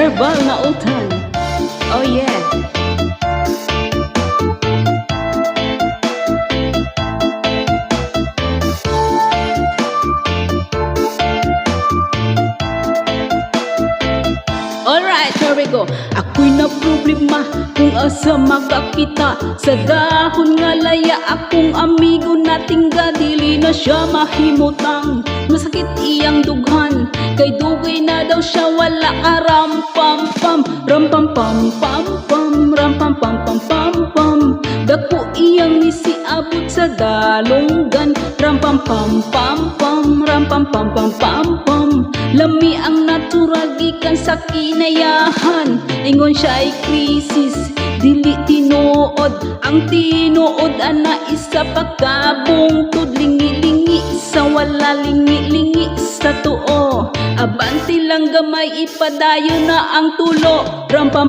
Herbal na utan. Oh yeah. Alright, here we go. Ako'y na problema kung asa magkakita. Sa dahon nga laya akong amigo nating gadili na siya mahimutang. Masakit iyang dughan, kay dugay na daw siya wala ka ram pam pam. Ram pam pam pam pam, ram pam pam pam pam pam. Dako iyang nisiabot sa dalonggan. Ram pam pam pam pam, ram pam pam pam pam pam. Lami ang natural gikan sa kinayahan. Ingon siya ay krisis, dili tinuod. Ang tinuod ana isa pagkabungtod. Lingi-lingi sa wala, lingi-lingi sa tuo. Abanti lang gamay, ipadayo na ang tulo. Ram pam